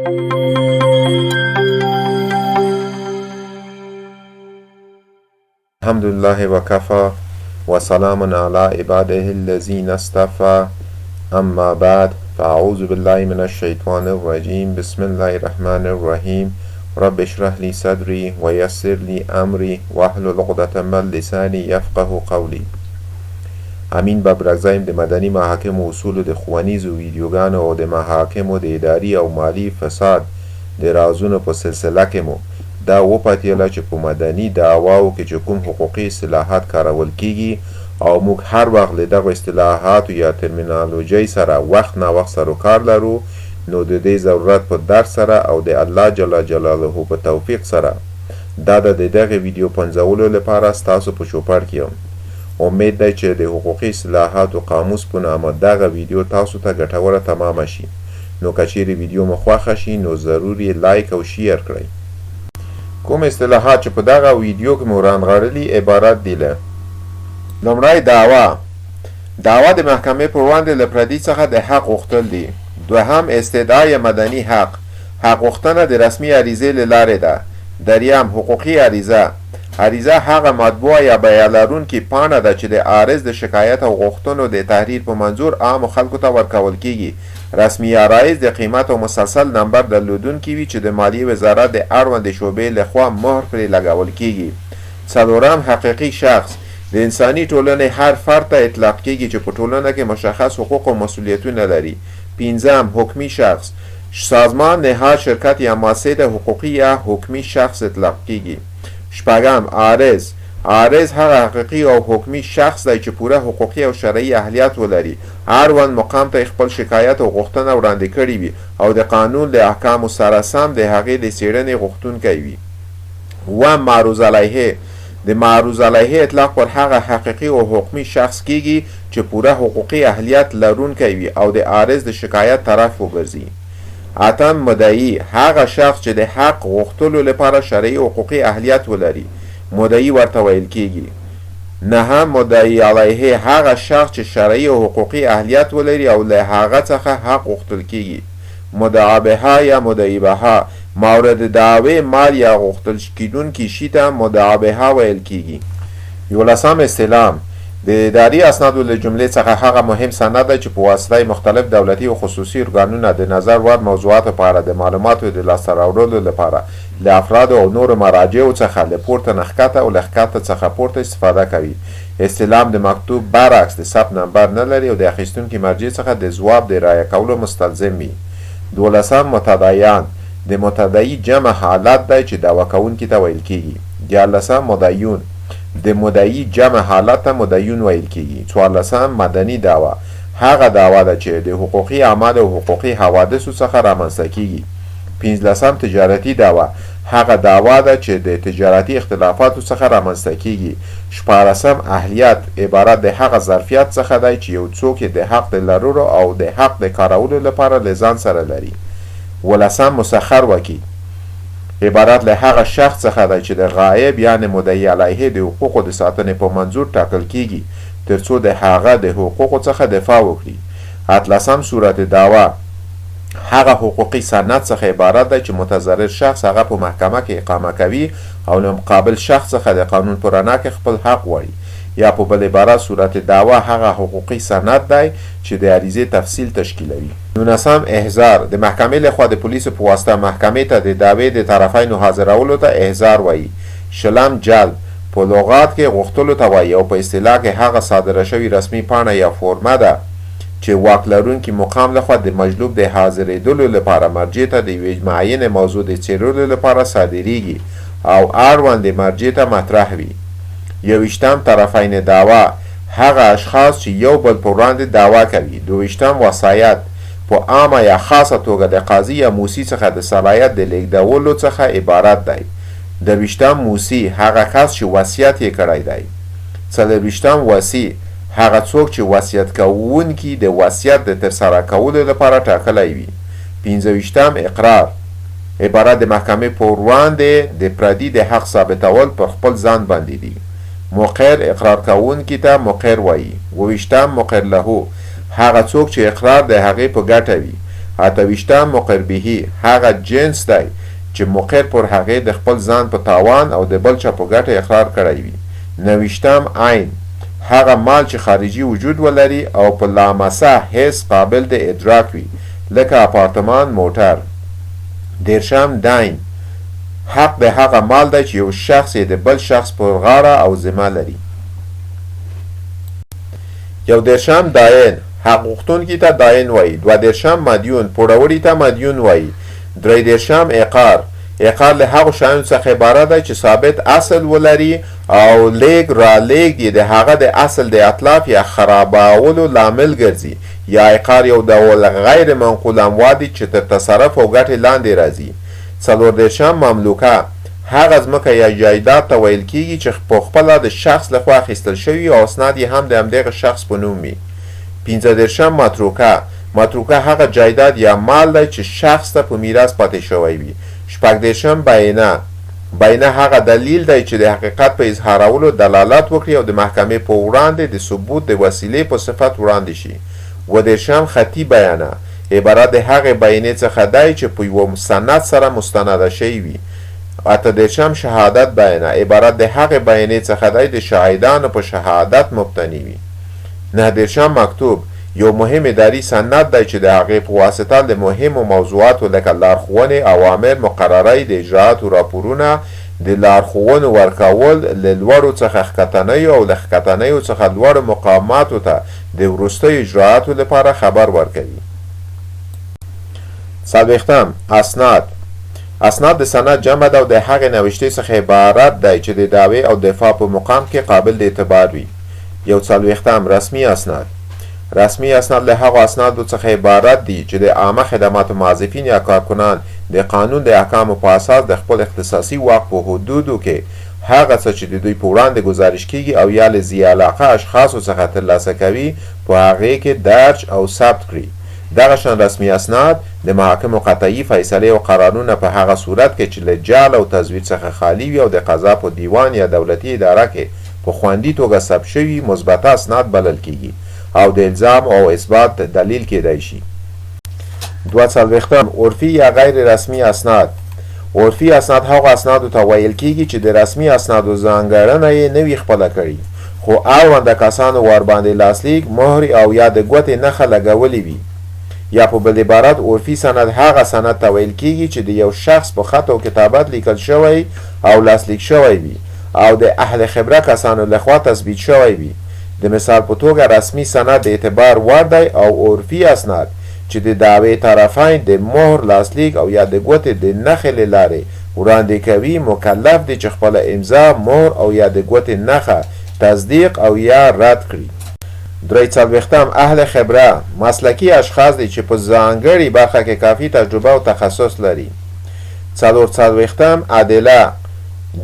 الحمد لله وكفى وسلام على عباده الذين اصطفى اما بعد فاعوذ بالله من الشيطان الرجيم بسم الله الرحمن الرحيم رب اشرح لي صدري ويسر لي امري واحلل عقدة من لساني يفقه قولي. امین به برگزایم د مدني محاکم و اصولو د ښوونیزو ویډیوګانو او د محاکمو د اداري او مالی فساد د رازونو په سلسله کې مو دا وپتیله چې په مدني دعواو کې چې کوم حقوقي اصطلاحات کارول کیږي او موږ هر وخت له دغو اصطلاحاتو یا ترمینالوژۍ سره وخت نه وخت سره کار لرو، نو د دې ضرورت په درس سره او د الله جل جلاله په توفیق سره دا د دغه ویډیو پنځولو لپاره ستاسو په شوپر کې یم. امید دی چې د حقوقي اصطلاحاتو قاموس په نامه دغه ویډیو تاسو ته ګټوره تمامه شي. نو که چیرې ویډیو مو خوښه شي نو ضرور یې لایک او شیر کړئ. کوم اصطلاحات چې په دغه ویډیو کې مو رانغاړلي عبارت دي له: لومړی دعوا د محکمې پر وړاندې له پردي څخه د حق غوښتل دي. دوهم استدعای مدني حق غوښتنه د رسمي عریضې له لارې ده. دریم حقوقي عریضه هغه مطبوعه یا بیان لرونکې پاڼه ده چې د عارض د شکایت او غوښتنو د تحریر په منظور عامو خلکو ته ورکول کیږي. رسمي عرایض د قیمت او مسلسل نمبر درلودونکي وي چې د مالیې وزارت د اړوندې شعبې لخوا مهر پرې لګول کیږي. څلورم حقیقي شخص د انساني ټولنې هر فرد ته اطلاق کیږي چې په ټولنه کې مشخص حقوق او مسئولیتونه لري. پنځم حکمي شخص سازمان، نهاد، شرکت یا مؤسسه د حقوقي یا حکمي شخص اطلاق کیږي. شپږم عارض هغه حقیقي او حکمي شخص دی چې پوره حقوقي او شرعي اهلیت ولري، اړوند مقام ته خپل شکایت او غوښتنه وړاندې کړې وي او د قانون له احکامو سره سم د هغې د څېړنې غوښتونکی وي. اووم معروض علیه اطلاق پر هغه حقیقي او حکمي شخص کیږي چې پوره حقوقي اهلیت لرونکی وي او د عارض د شکایت طرف وګرځي. اتم مدعی هغه شخص چې د حق غوښتلو لپاره شرعي او حقوقي اهلیت ولري، مدعی ورته ویل کیږي. نهم مدعی علیه هغه شخص چې شرعي او حقوقي اهلیت ولري او له هغه څخه حق غوښتل کیږي. مدعا بها یا مدعی بها مورد دعوی مال یا غوښتل کیدونکي شي ته مدعا بها ویل کیږي. یولسم استلام د اداري اسنادو له جملې څخه هغه مهم سند دی چې په واسطه مختلف دولتي او خصوصي ارګانونه د نظر وړ موضوعاتو په اړه د معلوماتو د لاسته راوړلو لپاره له افرادو او نورو مراجعو څخه له پورته نه ښکته او له ښکته څخه پورته استفاده کوي. استلام د مکتوب برعکس د ثبت نمبر نه لري او د اخیستونکي مرجع څخه د ځواب د رایه کولو مستلزم وي. دولسم متدیان د متدعي جمع حالت دی چې دعوا کوونکي ته ویل کیږي. دیارلسم مدعیون د مدعي جمع حالت ته مدعیون ویل کیږي. څوارلسم مدني دعوا هغه دعوا ده چې د حقوقي اعمال او حقوقي حوادثو څخه رامنځته کیږي. پنځلسم تجارتي دعوا هغه دعوا ده چې د تجارتي اختلافاتو څخه رامنځته کیږي. شپاړسم اهلیت عبارت د هغه ظرفیت څخه دی چې یو څوک د حق د لرلو او د حق د کارولو لپاره له ځان سره لري. ولسم مسخر وکیل عبارت له هغه شخص څخه دی چې د غایب یعنی مدعی علیه د حقوقو د ساتنې په منظور ټاکل کیږي ترڅو د هغه د حقوقو څخه دفاع وکړي. اتلسم صورت دعوا هغه حقوقي سند څخه عبارت دی چې متضرر شخص هغه په محکمه کې اقامه کوي او له مقابل شخص څخه د قانون په رڼا کې خپل حق غواړي. یا په بل عبارت صورت دعوا هغه حقوقي سند دی چې د عریضې تفصیل تشکیلوي. 19 احضار د محکمې لخوا د پولیسو په واسطه محکمې ته د دعوې د طرفینو حاضرولو ته احضار وایي. 20 جلب په لغات کې غوښتلو ته وایي او په اصطلاح کې هغه صادره شوې رسمي پاڼه یا فورمه ده چې واک لرونکي مقام لخوا د مجلوب د حاضرېدلو لپاره مرجع ته د یوې معینې موضوع د څېړلو لپاره صادریږي او اړوند مرجع ته مطرح وي. 21 طرفین دعوا هغه اشخاص چې یو بل پر وړاندې دعوا کوي. 22 وصایت په عامه یا خاصه توګه د قاضي یا موسی څخه د صلاحیت د لیږدولو څخه عبارت دی. 23 موسی هغه کس چې وصیت یې کړی دی. 24 وصی هغه څوک چې وصیت کوونکی د وصیت د ترسره کولو لپاره ټاکلی وي. 25 اقرار عبارت د محکمې په وړاندې د پردي د حق ثابتول پر خپل ځان باندې دي. مقر اقرار کوونکي ته مقر وایي. 20 مقر له هغه څوک چې اقرار د هغې په ګټه وي. اتویشتم مقر بهی هغه جنس دی چې مقر پر هغې د خپل ځان په تاوان او د بل چا په ګټه اقرار کړی وي. نویشتم عین هغه مال چې خارجي وجود ولري او په لامسه حس قابل د ادراک وي لکه اپارتمان، موټر. دیرشم دین حق د هغه مال دی چې یو شخص د بل شخص پر غاړه او ذمه لري. یو دیرشم داین حق غوښتونکي ته داین وایي. دوه دیرشم مدیون پوروړي ته مدیون وایي. درې دیرشم عقار له هغو شیانو څخه عبارت دی چې ثابت اصل ولري او لیږ را لیږد یې د هغه د اصل د اتلاف یا خرابولو لامل ګرځي. یا عقار یو ډول غیر منقول اموال دي چې تر تصرف او ګټې لاندې راځي. څلور دیرشم مملوکه هغه ځمکه یا جایداد ته ویل کیږي چې په خپله د شخص لخوا اخیستل شوي او اسناد یې هم د همدغه شخص په نوم وي. پنځه دیرشم متروکه هغه جایداد یا مال دی چې شخص ته په میراث پاتې شوی وي. شپږ دیرشم بینه هغه دلیل دی چې د حقیقت په اظهارولو دلالت وکړي او د محکمې په وړاندې د ثبوت د وسیلې په صفت وړاندې شي. اووه دیرشم خطي بیانه عبارت د هغې بیانې څخه دی چې په یوه سند سره مستنده شوی وي. اته دیرشم شهادت بیانه عبارت د هغې بیانې څخه دی د شاهدانو په شهادت مبتني وي. نه دیرشم مکتوب یو مهم اداري سند دی چې د هغې په واسطه د مهمو موضوعاتو لکه لارښوونې، اوامر، مقررې، د اجرااتو راپورونه، د لارښوونو ورکول له لوړو څخه ښکتنیو او له ښکتنیو څخه لوړو مقاماتو ته د وروستیو اجرااتو لپاره خبر ورکوي. څلوېښتم اسناد د سند جمع ده او د هغې نوشتې څخه عبارت دی چې د دعوې او دفاع په مقام کې قابل د اعتبار وي. یو څلوېښتم رسمي اسناد له هغو اسنادو څخه عبارت دي چې د عامه خدماتو موظفین یا کارکنان د قانون د احکامو په اساس د خپل اختصاصي واک په حدودو کې هغه څه چې د دوی په وړاندې ګزارش کیږي او یا له ذی علاقه اشخاصو څخه ترلاسه کوي په هغې کې درج او ثبت کړي. دغه شان رسمي اسناد د محاکمو قطعي فیصلې او قرارونه په هغه صورت کې چې له جعل او تزویر څخه خالی وي او د قضا په دیوان یا دولتي اداره کې په خوندي توګه ثبت شوي مثبته اسناد بلل کیږي او د الزام او اثبات دلیل کېدای شي. دوه څلوېښتم عرفي یا غیر رسمي اسناد هغو اسنادو ته ویل کیږي چې د رسمي اسنادو ځانګړنه یې نه وي خپله کړې خو اړونده کسانو ورباندې لاسلیک، مهر او یا د ګوتې نښه لګولې وي. یا په بل عبارت عرفي سند هغه سند ته ویل کیږي چې د یو شخص په خط او کتابت لیکل شوی او لاسلیک شوی وي او د اهل خبره کسانو لخوا تثبیت شوی وي. د مثال په توګه رسمي سند د اعتبار وړ دی او عرفي اسناد چې د دعوې طرفین د مهر، لاسلیک او یا د ګوتې د نښې له لارې وړاندې کوي مکلف دی چې خپله امضا، مهر او یا د ګوتې نښه تصدیق او یا رد کړي. درې څلوېښتم اهل خبره مسلکي اشخاص دي چې په ځانګړې برخه کې کافي تجربه او تخصص لري. څلور څلوېښتم ادله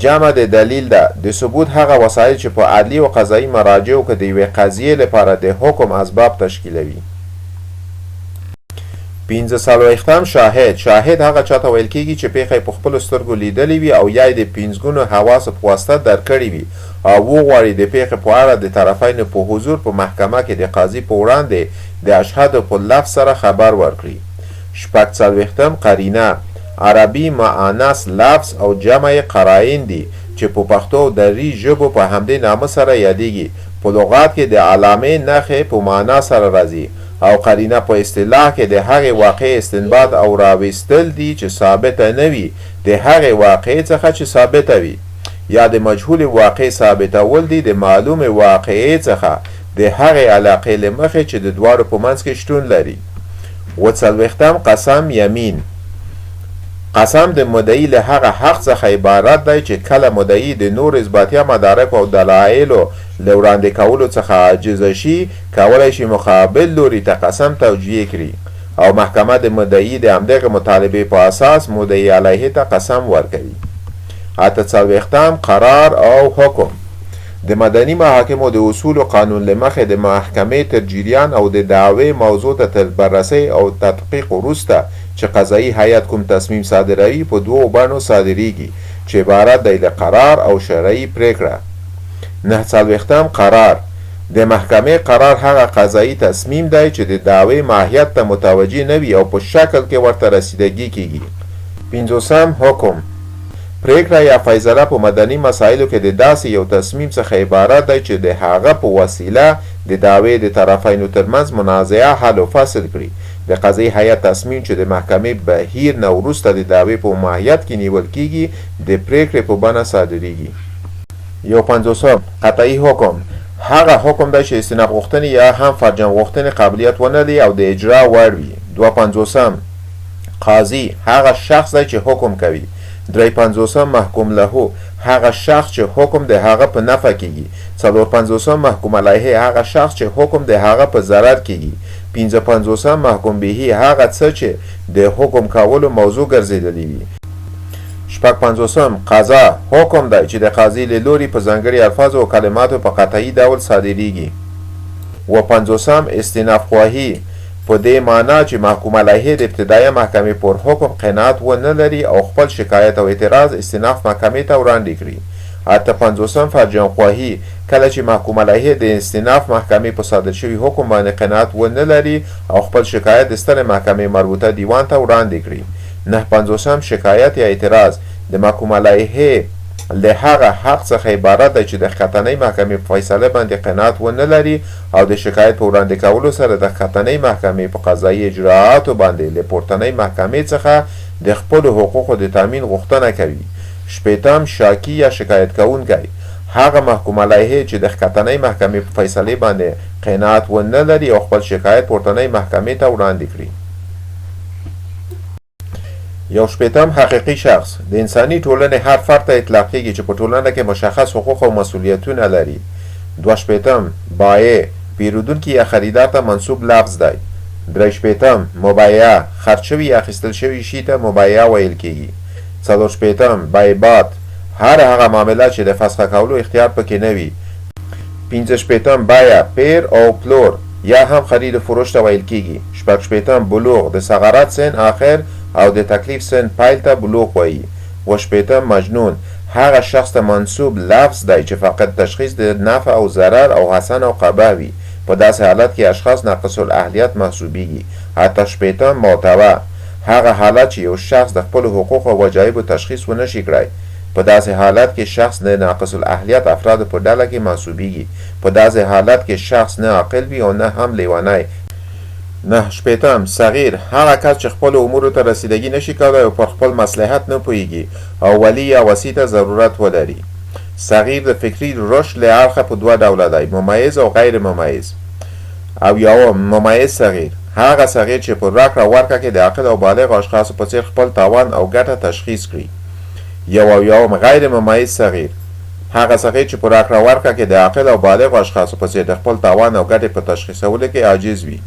جمع د دلیل ده د ثبوت هغه وسایل چې په عدلي او قضایي مراجعو کې د یوې قضیې لپاره د حکم اسباب تشکیلوي. پنځه څلوېښتم شاهد هغه چاته ویل کیږي چې پیښه په خپلو سترګو لیدلې وي او یا د پنځګونو حواسو په واسطه درک کړې وي او وغواړي د پیښې په اړه د طرفینو په حضور په محکمه کې د قاضي په وړاندې د اشهادو په لفظ سره خبر ورکړي. شپږ څلوېښتم قرینه عربي معنس لفظ او جمع قرائن دي چې په پښتو او دري ژبو په همدې نامه سره یادېږي. په لغات کې د علامې نښې په معنا سره راځي او قرینه په اصطلاح کې د هغې واقع استنباط او راویستل دي چې ثابته نه وي د هغې واقع څخه چې ثابته وي، یا د مجهول واقع ثابتول دي د معلوم واقعې څخه د هغې علاقې له مخې چې د دواړو په منځ کې شتون لري. اووه څلوېښتم قسم یمین قسم د مدعي له هغه حق څخه عبارت دی چې کله مدعي د نور اثباتیه مدارک او دلایلو له وړاندې کولو څخه عاجزه شي کولی شي مقابل لوري ته قسم توجیه کړي او محکمه د مدعي د همدغه مطالبې په اساس مدعي علیه ته قسم ورکوي. اته څلوېښتم قرار او حکم د مدني محاکمو د اصول و قانون له مخې د محکمې تر جریان او د دعوې موضوع ته تر بررسۍ او تحقیق وروسته چې قضایي هیئت کوم تصمیم صادروي په دوو بڼو صادریږي چې عبارت دی له قرار او شرعي پریکړه. نه څلوېښتم د محکمې قرار هغه قضایي تصمیم دی چې د دعوې ماهیت ته متوجه نه وي او په شکل کې ورته رسیدګي کیږي. 50 حکم پریکړه یا فیصله په مدني مسایلو کې د داسې یو تصمیم څخه عبارت دی چې د هغه په وسیله د دعوې د طرفینو ترمنځ منازعه حل و فصل کړي. د قضایي هیئت تصمیم چې د محکمې بهیر نه وروسته د دعوې په ماهیت کې نیول کیږي د پریکړې په بڼه صادریږي. 51 قطعي حکم هغه حکم دی چې استیناف غوښتنې یا هم فرجام غوښتنې قابلیت ونه لري او د اجرا وړ وي. 52 قاضي هغه شخص دی چې حکم کوي. 53 محکوم له هغه شخص چې حکم د هغه په نفع کیږي. 54 محکوم علیه هغه شخص چې حکم د هغه په ضرر کیږي. 55 محکوم به هغه څه چې د حکم کولو موضوع ګرځیدلی وي. 56 قضا حکم دی چې د قاضي له لوري په ځانګړي الفاظ او کلماتو په قطعي ډول صادریږي. 50 استیناف خواهی په دې معنا چې محکوم علیه د ابتدایي محکمې پر حکم قناعت ونه لري او خپل شکایت او اعتراض استیناف محکمې ته وړاندې کړي. 58 فرجام خواهی کله چې محکوم علیه د استیناف محکمې په صادر شوي حکم باندې قناعت ونه لري او خپل شکایت د سترې محکمې مربوطه دیوان ته وړاندې کړي. 59 شکایت یا اعتراض د محکوم علیه له هغه حق څخه عبارت دی چې د ښکتنۍ محکمې په فیصله باندې قناعت ونه لري او د شکایت په وړاندې کولو سره د ښکتنۍ محکمې په قضایي اجراعاتو باندې له پورتنۍ محکمې څخه د خپلو حقوقو د تامین غوښتنه کوي. 60 شاکی یا شکایت کوونکی هغه محکوم علیه چې د ښکتنۍ محکمې په فیصلې باندې قناعت ونه لري او خپل شکایت پورتنۍ محکمې ته وړاندې کړي. 61 حقیقي شخص د انساني ټولنې هر فرد ته اطلاقیږي چې په ټولنه کې مشخص حقوق او مسئولیتونه لري. 62 بایع پیرودونکي یا خریدار ته منسوب لفظ دی. 63 مبایع خرڅ شوي یا اخیستل شوي شي ته مبایع ویل کیږي. 64 بایبات هر هغه معامله چې د فسخه کولو اختیار پکې نه وي. 65 بایع پیر او پلور یا هم خرید و فروش ته ویل کیږي. 66 بلوغ د صغارت سن آخر او د تکلیف سن پیل ته بلوغ وایي. 68 مجنون هغه شخص ته منسوب لفظ دی چې فقط تشخیص د نفع او ضرر او حسن او قبح وي. په داسې حالت کې اشخاص ناقص الاهلیت محسوبیږي. 68 معتبر هغه حالت چې یو شخص د خپل حقوق او وجایب تشخیص ونه شي کړای. په داسې حالت کې شخص نه ناقص الاهلیت افراد په ډله کې محسوبیږي. په داسې حالت کې شخص نه عاقل وي او نه هم لیونی. 9 صغیر هغه کس چې خپل امورو ته رسیدګي نشي کولای او پر خپل مصلحت نه پوهیږي او ولی یا وصي ته ضرورت ولري. صغیر د فکري رشد له اړخه په دوه ډوله دی، ممیز او غیر ممیز. او یو ممیز صغیر هغه صغیر چې په راکړه ورکړه کې د عاقل او بالغ اشخاصو په څیر خپل تاوان او ګټه تشخیص کړي. یو غیر ممیز صغیر هغه صغیر چې په راکړه ورکړه کې د عاقل او بالغ اشخاصو په څیر د خپل تاوان او ګټې په تشخیصولو کې عاجز وي.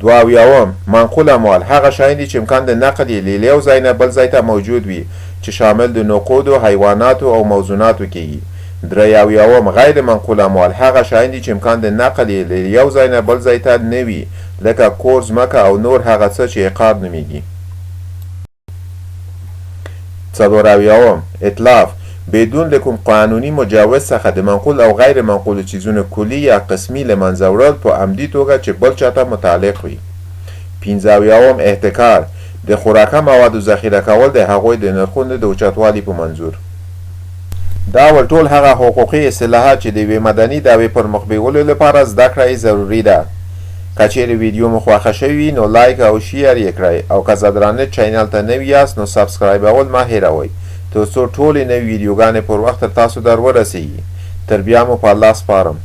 2 منقول اموال هغه شیان دي چې امکان د نقل یې له یو ځای نه بل ځای ته موجود وي چې شامل د نقودو، حیواناتو او موضوعاتو کېږي. 3 غیر منقول اموال هغه شیان دي چې امکان د نقل یې له یو ځای نه بل ځای ته نه وي لکه کور، ځمکه او نور هغه څه چې عقار نومیږي. 4 اتلاف بدون د کوم قانوني مجوز څخه د منقول او غیر منقول چیزونو کلی یا قسمی له منځه وړل په عمدي توګه چې بل چاته متعلق وي. 15 احتکار د خوراکه موادو ذخیره کول د هغوی د نرخونو د اوچتوالي په منظور. دا ټول هغه حقوقي اصطلاحات چې د یوې مدني دعوې پر مخ بیولو لپاره زده کړه ضروري ده. که چیرې ویډیو مو خوښه شوي نو لایک او شیر یې کړئ او که زدرانه چینل ته نوي یاست نو سبسکرایبول مه هیروئ تر څو ټولې نوې ویډیوګانې پر وخت تاسو در ورسیږي. تر بیا مو په الله سپارم.